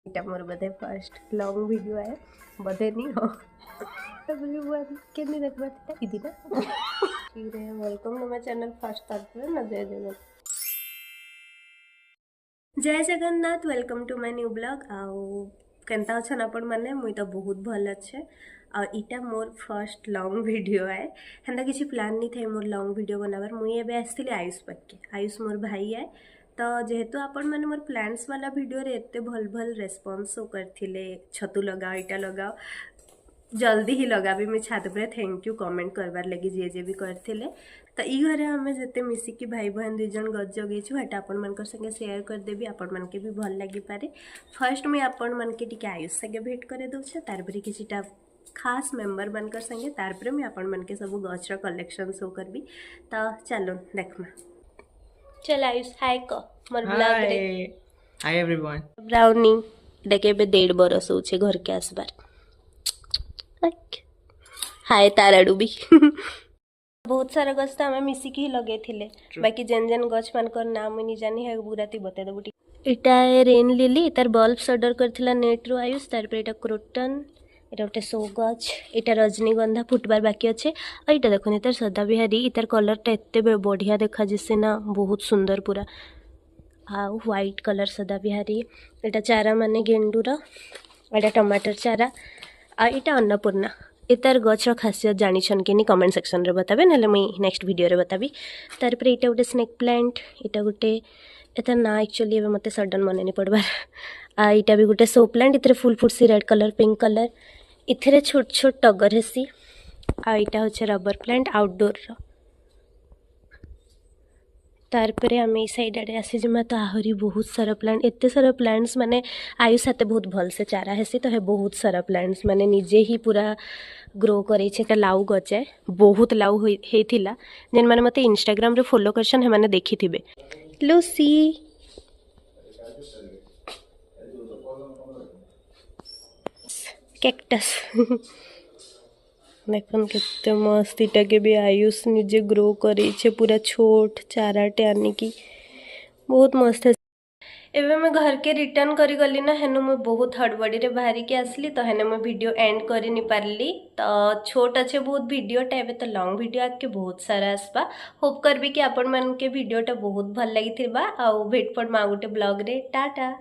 এটা मोर बधे first long video है बधे नहीं हो तभी वो केनी देखबा था इदी ना ठीक है। Welcome to my channel first तक ना जय Jagannath welcome to my new blog आउ केनता अछन आपण माने मुई तो बहुत भल अच्छे आ इटा मोर फर्स्ट लॉन्ग वीडियो है हेंदा किसी प्लान नहीं थे मोर लॉन्ग वीडियो बनावर मुई एबे आस्थिली आयुष पाके आयुष मोर भाई है तो जेहेतु आपण मैंने मोर प्लांट्स वाला वीडियो रे एते भल भल रेस्पॉन्स करथिले छतु लगाओ इटा लगाओ जल्दी ही लगाबी मैं छात पर थैंक यू कमेंट करबार लगी जे भी करथिले तो ई घरे हमें जिते मिसिकी भाई बहन दुई जन गज जगेछु हेटा आपण मन संगे शेयर कर देबी आपण मन के भी भल लगी पारे। फर्स्ट मैं आपण मन के टिके आयुष संगे भेट करे दउछे तार पर किछिटा खास मेंबर बनकर संगे तार पर मैं आपण मन के सब गछर कलेक्शन शो करबी तो चलो देखमा। चल आयुष हाय क मोर ब्लॉग रे हाय एवरीवन ब्राउनी देखे बे 1.5 बरस होछे घर के आसबार हाय ताराडू भी बहुत सारा गछ तो आम मिसिकी ही लगे थिले बाकी जेन जेन गछ मानकर नाम मुई जानी है बुराती बते देबो इटा रेन लिली तार बल्ब्स ऑर्डर करथिला नेट रो आयुष तार पर इटा क्रोटन इटा गोटे शो गछ इटा रजनीगंधा फुटबार बाकी अच्छे और इटा देखो तार सदाबिहारी इतार कलरटा एते बढ़िया देखा जिसे ना बहुत सुंदर पूरा आ व्हाइट कलर सदाबिहारी इटा चारा माने गेंडूर इटा टमाटर चारा आ इटा अन्नपूर्णा इतार गछर खासियत जानिछन कि कमेंट सेक्शन रे बताबे ना मुई नेक्स्ट वीडियो रे बताबी। तार पर इटा गोटे स्नेक प्लांट इटा गोटे एतार ना एक्चुअली एबे मते सडन मने नहीं पड़बार आ इटा भी गोटे शो प्लांट इतरे फुल फुटसी रेड कलर पिंक कलर इथरे छोट छोट टगर हेसी आ इटा होचे रबर प्लांट आउटडोर रो तार पर आम ये साइड आड़े आसी जिमा तो आहरी बहुत सारा प्लांट एते सारा प्लांट्स माने आयुष हाथे बहुत भल से चारा हेसी तो है बहुत सारा प्लांट्स माने निजे ही पूरा ग्रो करे छे लाउ गचे बहुत लाउ हेथिला जेन माने मते इंस्टाग्राम रे फॉलो करछन हे माने देखिथिबे लूसी कैक्टस देखन केते मस्त इटा के भी आयुष निजे ग्रो करे छे पूरा छोट चाराटे आने की बहुत मस्त है। एबे मैं घर के रिटर्न करी गली ना हेनु मैं बहुत हड़बड़ी रे बाहरी के आसली तो हेने मैं वीडियो एंड करी नहीं पारली तो छोट अच्छे बहुत वीडियोटा एबे तो लॉन्ग वीडियो आके बहुत सारा आसपा होप करबी कि आपण मन के वीडियोटा बहुत भल लगी थिबा आ भेट पड़ मा गोटे ब्लॉग रे टाटा।